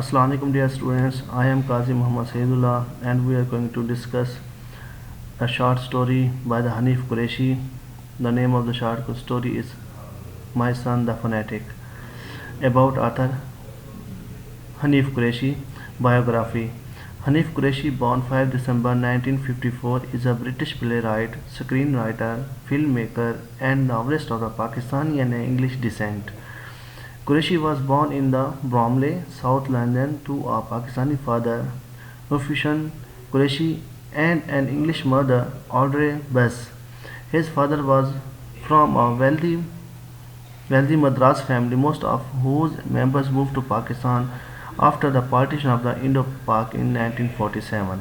Assalamu alaikum dear students, I am Qazi Muhammad Sayyidullah and we are going to discuss a short story by the Hanif Qureshi. The name of the short story is My Son the Fanatic. About author Hanif Qureshi. Biography. Hanif Qureshi, born 5 December 1954, is a British playwright, screenwriter, filmmaker and novelist of the Pakistani and English descent. Qureshi was born in the Bromley, South London, to a Pakistani father, Rufushan Qureshi, and an English mother, Audrey Bess. His father was from a wealthy Madras family, most of whose members moved to Pakistan after the partition of the Indo-Pak in 1947.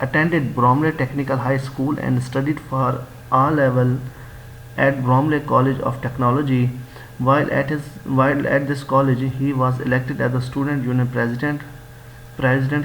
attended Bromley Technical High School and studied for A level at Bromley College of Technology. While at this college, he was elected as the student union president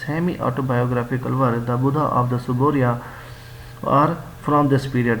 semi-autobiographical work The Buddha of the Suburia are from this period.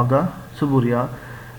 of the Suburia.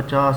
50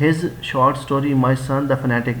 His short story My Son the Fanatic,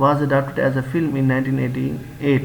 was adapted as a film in 1988.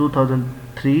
2003,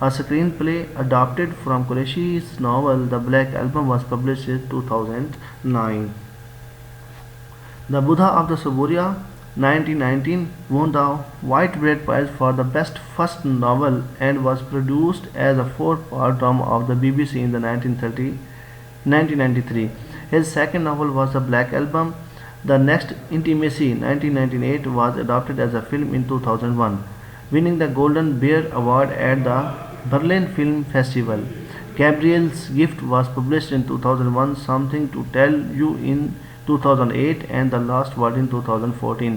A screen play adapted from Qureshi's novel The Black Album was published in 2009. The Buddha of the Suburia 1919 won the Whitbread Prize for the best first novel and was produced as a 4-part drama of the BBC in the 1993. His second novel was The Black Album. The Next Intimacy 1998 was adapted as a film in 2001, winning the Golden Bear Award at the Berlin Film Festival. Gabriel's Gift was published in 2001, Something to Tell You in 2008 and The Last Word in 2014.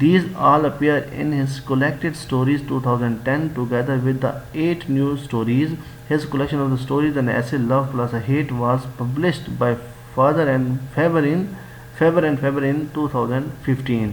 These all appear in his collected stories 2010 together with the 8 new stories. His collection of the stories and essay Love Plus a Hate was published by Faber and Faber in 2015.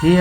he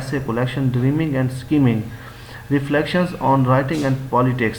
essay collection Dreaming and Scheming, Reflections on Writing and Politics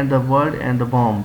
and The World and the Bomb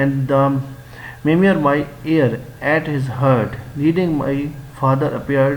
and The Memoir My Ear at His Heart, Reading My Father appeared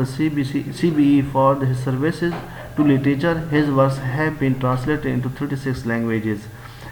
the CBE for his services to literature. His works have been translated into 36 languages.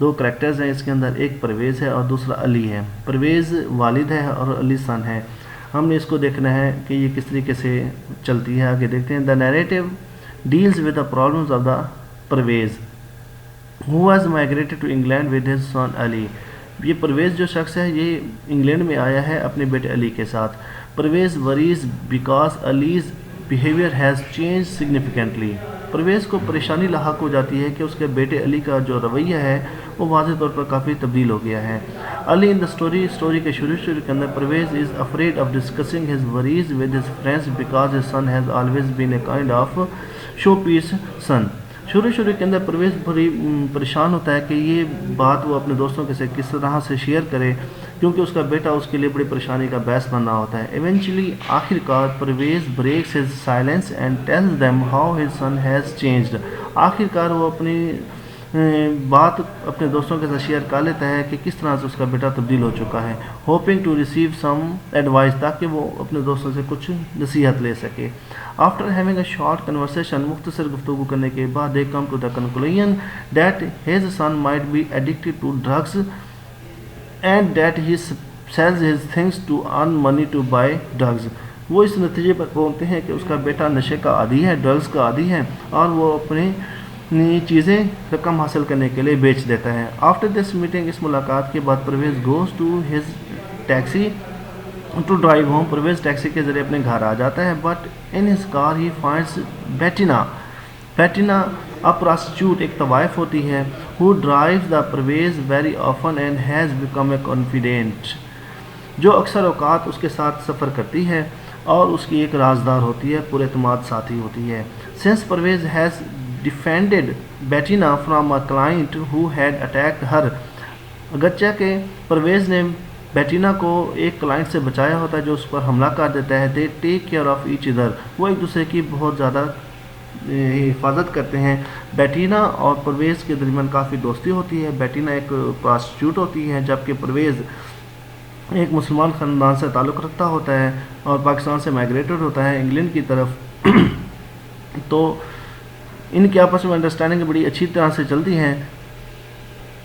Do characters ہیں اس کے اندر، ایک پرویز ہے اور دوسرا علی ہے. پرویز والد ہے اور علی سن ہے. ہم نے اس کو دیکھنا ہے کہ یہ کس طریقے سے چلتی ہے. آگے دیکھتے ہیں. The narrative deals with the problems of the Parvez who has migrated to England with his son Ali. یہ پرویز جو شخص ہے یہ انگلینڈ میں آیا ہے اپنے بیٹے علی کے ساتھ. Pervez worries because علی's behavior has changed significantly. Pervez کو پریشانی لاحق ہو جاتی ہے کہ اس کے بیٹے علی کا جو رویہ ہے وہ واضح طور پر کافی تبدیل ہو گیا ہے. علی ان دا اسٹوری کے شروع کے اندر Parvez is afraid of discussing his worries with his friends because his son has always been a kind of show piece son. شروع کے اندر پرویز بڑی پریشان ہوتا ہے کہ یہ بات وہ اپنے دوستوں کے سے کس طرح سے شیئر کرے کیونکہ اس کا بیٹا اس کے لیے بڑی پریشانی کا باعث بن رہا ہوتا ہے. ایونچولی آخر کار Parvez breaks his silence and tells them how his son has changed. آخر کار وہ اپنی بات اپنے دوستوں کے ساتھ شیئر کر لیتا ہے کہ کس طرح سے اس کا بیٹا تبدیل ہو چکا ہے. Hoping to receive some advice تاکہ وہ اپنے دوستوں سے کچھ نصیحت لے سکے. After having a short conversation مختصر گفتگو کرنے کے بعد they come to the conclusion that his son might be addicted to drugs and that he sells his things to earn money to buy drugs. وہ اس نتیجے پر پہنچتے ہیں کہ اس کا بیٹا نشے کا عادی ہے، ڈرگز کا عادی ہے اور وہ اپنی چیزیں رقم حاصل کرنے کے لیے بیچ دیتا ہے. آفٹر دس میٹنگ اس ملاقات کے بعد Parvez goes to his taxi to drive home. Parvez taxi کے ذریعے اپنے گھر آ جاتا ہے. But in his car he finds Bettina a prostitute, ایک طوائف ہوتی ہے who drives the Parvez very often and has become a confidant, جو اکثر اوقات اس کے ساتھ سفر کرتی ہے اور اس کی ایک رازدار ہوتی ہے، پر اعتماد ساتھی ہوتی ہے. Since Parvez has defended Bettina from a client who had attacked her. اگرچہ کہ پرویز نے بیٹینا کو ایک کلائنٹ سے بچایا ہوتا ہے جو اس پر حملہ کر دیتا ہے. they take care of each other. وہ ایک دوسرے کی بہت زیادہ حفاظت کرتے ہیں. بیٹینا اور پرویز کے درمیان کافی دوستی ہوتی ہے. بیٹینا ایک پراسٹیٹیوٹ ہوتی ہے جبکہ پرویز ایک مسلمان خاندان سے تعلق رکھتا ہوتا ہے اور پاکستان سے مائگریٹڈ ہوتا ہے انگلینڈ کی طرف. تو ان کے آپس میں انڈرسٹینڈنگ بڑی اچھی طرح سے چلتی ہیں.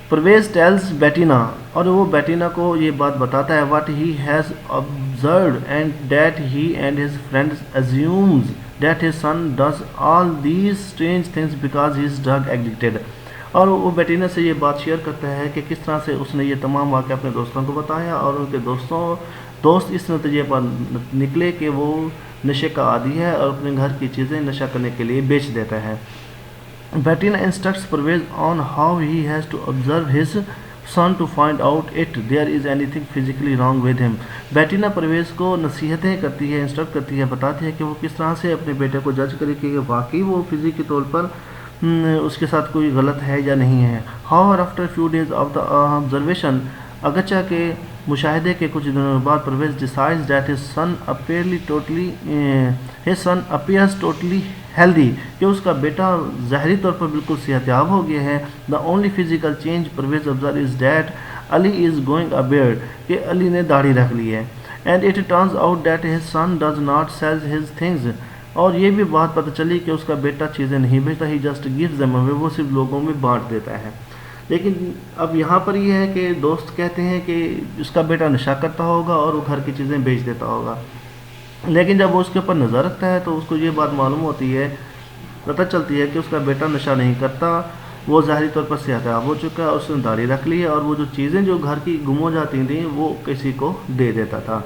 پرویز ٹیلز بیٹینا، اور وہ بیٹینا کو یہ بات بتاتا ہے what he has observed and that he and his friends assumes that his son does all these strange things because he is drug addicted. اور وہ بیٹینا سے یہ بات شیئر کرتا ہے کہ کس طرح سے اس نے یہ تمام واقعہ اپنے دوستوں کو بتایا اور ان کے دوست اس نتیجے پر نکلے کہ وہ نشے کا عادی ہے اور اپنے گھر کی چیزیں نشہ کرنے کے لیے بیچ دیتا ہے. بیٹینا instructs Pervez on how he has to observe his son to find out if there is anything physically wrong with him. بیٹینا Pervez کو نصیحتیں کرتی ہے، انسٹرکٹ کرتی ہے، بتاتی ہے کہ وہ کس طرح سے اپنے بیٹے کو جج کرے کہ واقعی وہ فزیکی طور پر اس کے ساتھ کوئی غلط ہے یا نہیں ہے. However, after few days of the observation, اگرچہ کہ مشاہدے کے کچھ دنوں بعد Pervez decides that his son appears totally healthy، کہ اس کا بیٹا ظاہری طور پر بالکل صحت یاب ہو گیا ہے. The only physical change Pervez observes is that Ali is growing a beard، کہ علی نے داڑھی رکھ لی ہے. And it turns out that his son does not sell his things، اور یہ بھی بات پتہ چلی کہ اس کا بیٹا چیزیں نہیں بیچتا، he just gives them away، وہ صرف لوگوں میں بانٹ دیتا ہے. لیکن اب یہاں پر یہ ہے کہ دوست کہتے ہیں کہ اس کا بیٹا نشہ کرتا ہوگا اور وہ گھر کی چیزیں بیچ دیتا ہوگا. لیکن جب وہ اس کے اوپر نظر رکھتا ہے تو اس کو یہ بات معلوم ہوتی ہے، پتہ چلتی ہے کہ اس کا بیٹا نشہ نہیں کرتا، وہ ظاہری طور پر صحت یاب ہو چکا ہے، اس نے داڑھی رکھ لی ہے اور وہ جو چیزیں جو گھر کی گم ہو جاتی تھیں وہ کسی کو دے دیتا تھا.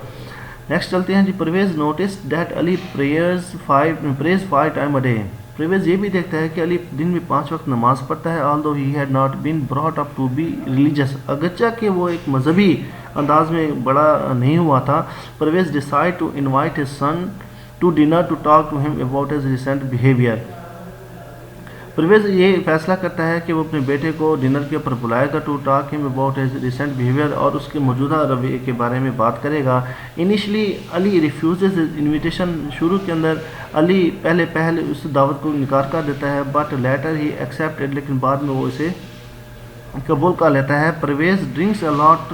نیکسٹ چلتے ہیں جی. Parvez notices that Ali prays 5 times a day. Parvez یہ بھی دیکھتا ہے کہ علی دن میں 5 وقت نماز پڑھتا ہے. although he had not been brought up to be religious، اگرچہ کہ وہ ایک مذہبی انداز میں بڑا نہیں ہوا تھا. Pervez decide to invite his son to dinner to talk to him about his recent behavior. Pervez یہ فیصلہ کرتا ہے کہ وہ اپنے بیٹے کو ڈنر کے اوپر بلائے گا ٹو ٹاک ہم اباؤٹ ہز ریسنٹ بیہیویئر، اور اس کے موجودہ رویے کے بارے میں بات کرے گا. انیشلی علی ریفیوزز ہز انویٹیشن، شروع کے اندر علی پہلے اس دعوت کو انکار کر دیتا ہے. بٹ لیٹر ہی ایکسیپٹڈ، لیکن بعد میں وہ اسے قبول کر لیتا ہے. پرویز ڈرنکس اے لاٹ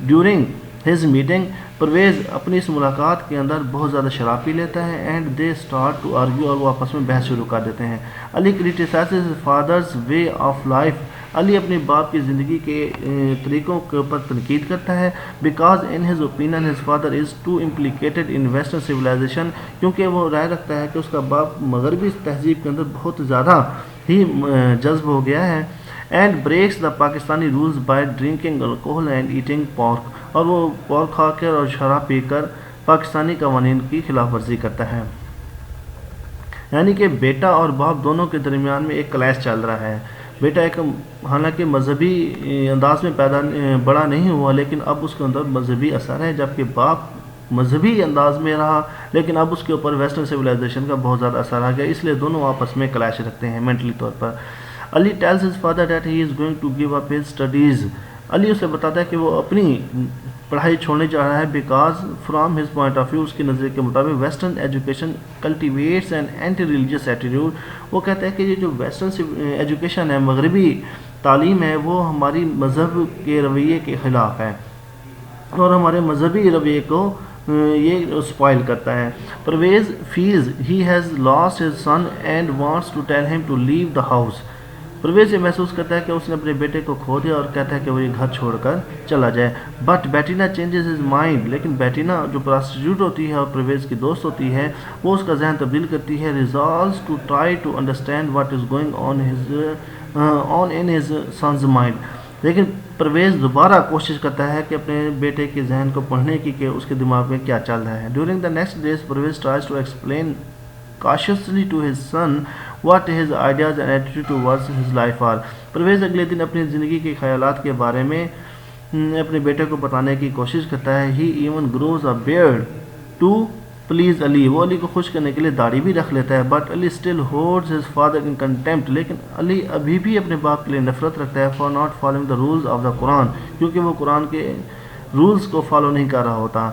ڈیورنگ ہز میٹنگ. پرویز اپنی اس ملاقات کے اندر بہت زیادہ شراب پی لیتا ہے. And they start to argue, اور وہ آپس میں بحث شروع کر دیتے ہیں. Ali criticises father's way of life. Ali اپنے باپ کی زندگی کے طریقوں کے اوپر تنقید کرتا ہے because in his opinion his father is too implicated in western civilisation, کیونکہ وہ رائے رکھتا ہے کہ اس کا باپ مغربی تہذیب کے اندر بہت زیادہ ہی جذب ہو گیا ہے، and breaks the Pakistani rules by drinking alcohol and eating pork, اور وہ پورک کھا کر اور شراب پی کر پاکستانی قوانین کی خلاف ورزی کرتا ہے۔ یعنی کہ بیٹا اور باپ دونوں کے درمیان میں ایک کلیش چل رہا ہے۔ بیٹا ایک حالانکہ مذہبی انداز میں بڑا نہیں ہوا، لیکن اب اس کے اندر مذہبی اثر ہے، جبکہ باپ مذہبی انداز میں رہا لیکن اب اس کے اوپر ویسٹرن سویلائزیشن کا بہت زیادہ اثر آ گیا، اس لیے دونوں آپس میں کلیش رکھتے ہیں مینٹلی طور پر۔ Ali tells his father that he is going to give up his studies, Ali اسے بتاتا ہے کہ وہ اپنی پڑھائی چھوڑنے جا رہا ہے because from his point of view, اس کے نظریے کے مطابق western education cultivates an anti religious attitude, وہ کہتا ہے کہ یہ جو ویسٹرن ایجوکیشن ہے، مغربی تعلیم ہے، وہ ہماری مذہب کے رویے کے خلاف ہے اور ہمارے مذہبی رویے کو یہ اسپائل کرتا ہے۔ Parvez feels he has lost his son and wants to tell him to leave the house, Parvez یہ محسوس کرتا ہے کہ اس نے اپنے بیٹے کو کھو دیا اور کہتا ہے کہ وہ یہ گھر چھوڑ کر چلا جائے، بٹ بیٹینا چینجز ہز مائنڈ، لیکن بیٹینا جو پراسٹیٹیوٹ ہوتی ہے اور پرویز کی دوست ہوتی ہے وہ اس کا ذہن تبدیل کرتی ہے، resolves to try to understand what is going on in his son's mind, لیکن پرویز دوبارہ کوشش کرتا ہے کہ اپنے بیٹے کے ذہن کو پڑھنے کی کہ اس کے دماغ میں کیا چل رہا ہے۔ During the next days Parvez tries to explain cautiously to his son what his ideas and attitude towards his life are، Parvez اگلے دن اپنی زندگی کے خیالات کے بارے میں اپنے بیٹے کو بتانے کی کوشش کرتا ہے۔ he even grows a beard to please علی، وہ علی کو خوش کرنے کے لیے داڑھی بھی رکھ لیتا ہے، but Ali still holds his father in contempt، لیکن علی ابھی بھی اپنے باپ کے لیے نفرت رکھتا ہے for not following the rules of the Quran، کیونکہ وہ قرآن کے رولز کو فالو نہیں کر رہا ہوتا۔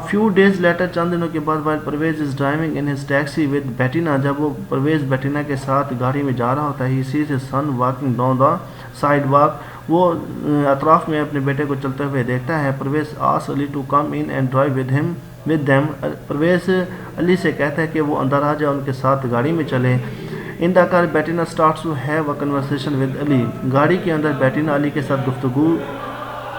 few days later، چند دنوں کے بعد while Pervez is driving in his taxi with بیٹینا، جب وہ پرویز بیٹینا کے ساتھ گاڑی میں جا رہا ہوتا ہے، he sees his son walking down the sidewalk، وہ اطراف میں اپنے بیٹے کو چلتے ہوئے دیکھتا ہے۔ Pervez asks Ali to come in and drive with them، Pervez علی سے کہتا ہے کہ وہ اندر آ جائے ان کے ساتھ گاڑی میں چلے۔ in the car بیٹینا starts to have a conversation with علی، گاڑی کے اندر بیٹینا علی کے ساتھ گفتگو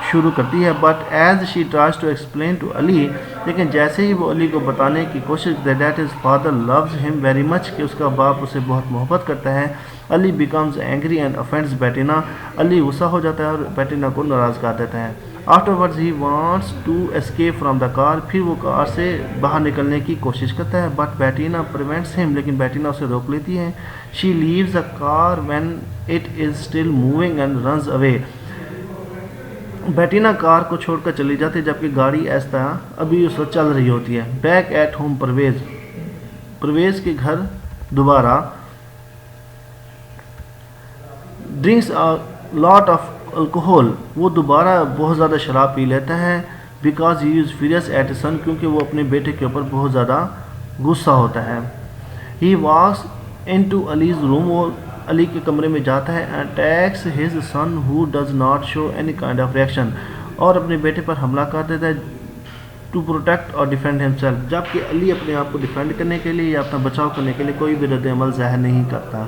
شروع کرتی ہے، but as she tries to explain to Ali, لیکن جیسے ہی وہ علی کو بتانے کی کوشش کرتے دیٹ ہز فادر لوز ہم ویری مچ، کہ اس کا باپ اسے بہت محبت کرتا ہے، علی بیکمز اینگری اینڈ افینڈز بیٹینا، علی غصہ ہو جاتا ہے اور بیٹینا کو ناراض کر دیتا ہے۔ After words he wants to escape from the car, پھر وہ کار سے باہر نکلنے کی کوشش کرتا ہے، بٹ بیٹینا پریونٹس ہم، لیکن بیٹینا اسے روک لیتی ہے۔ She leaves the car when it is still moving and runs away, Bettina car کو چھوڑ کر چلی جاتی ہے جبکہ گاڑی ایسا ابھی اس وقت چل رہی ہوتی ہے۔ بیک ایٹ ہوم پرویز کے گھر دوبارہ ڈرنکس لاٹ آف الکوہول، وہ دوبارہ بہت زیادہ شراب پی لیتا ہے because he is furious at his son, کیونکہ وہ اپنے بیٹے کے اوپر بہت زیادہ غصہ ہوتا ہے۔ ہی واکس ان ٹو علیز روم، وہ علی کے کمرے میں جاتا ہے، attacks his son who does not show any kind of reaction, اور اپنے بیٹے پر حملہ کر دیتا ہے ٹو پروٹیکٹ اور ڈیفینڈ ہمسیلف، جبکہ علی اپنے آپ کو ڈیفینڈ کرنے کے لیے یا اپنا بچاؤ کرنے کے لیے کوئی بھی رد عمل ظاہر نہیں کرتا۔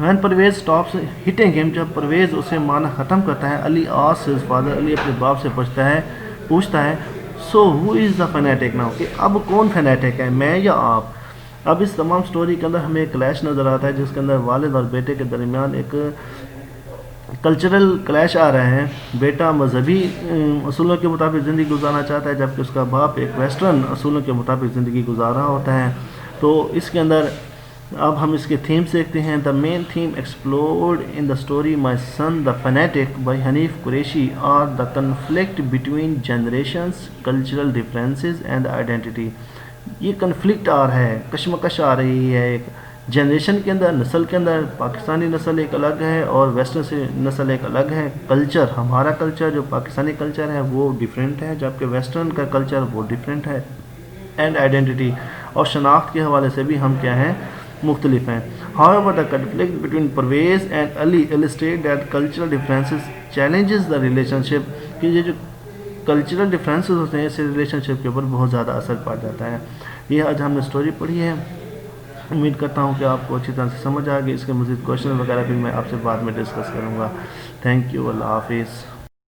وین پرویز اسٹاپس ہٹنگ ہم، جب پرویز اسے مارنا ختم کرتا ہے، علی آسکس ہز فادر، علی اپنے باپ سے پوچھتا ہے سو ہو از دا فینیٹک ناؤ، کہ اب کون فینیٹک ہے، میں یا آپ؟ اب اس تمام سٹوری کے اندر ہمیں ایک کلیش نظر آتا ہے جس کے اندر والد اور بیٹے کے درمیان ایک کلچرل کلیش آ رہے ہیں۔ بیٹا مذہبی اصولوں کے مطابق زندگی گزارنا چاہتا ہے جبکہ اس کا باپ ایک ویسٹرن اصولوں کے مطابق زندگی گزار رہا ہوتا ہے۔ تو اس کے اندر اب ہم اس کے تھیمس دیکھتے ہیں۔ The main theme explored in the story my son the fanatic by Hanif Qureshi are the conflict between generations, cultural differences and identity, یہ کنفلکٹ آ رہا ہے، کشمکش آ رہی ہے ایک جنریشن کے اندر، نسل کے اندر، پاکستانی نسل ایک الگ ہے اور ویسٹرن سے نسل ایک الگ ہے، کلچر ہمارا کلچر جو پاکستانی کلچر ہے وہ ڈیفرنٹ ہے جبکہ ویسٹرن کا کلچر وہ ڈیفرنٹ ہے، اینڈ آئیڈینٹی اور شناخت کے حوالے سے بھی ہم کیا ہیں، مختلف ہیں۔ However, the conflict between Parvez and Ali illustrate that cultural differences challenges the relationship، کہ یہ جو کلچرل ڈفرینسز ہوتے ہیں اس سے ریلیشن شپ کے اوپر بہت زیادہ اثر پڑ جاتا ہے۔ یہ آج ہم نے اسٹوری پڑھی ہے۔ امید کرتا ہوں کہ آپ کو اچھی طرح سے سمجھ آ گئی. اس کے مزید کوشچن وغیرہ بھی میں آپ سے بعد میں ڈسکس کروں گا. Thank you. اللہ حافظ.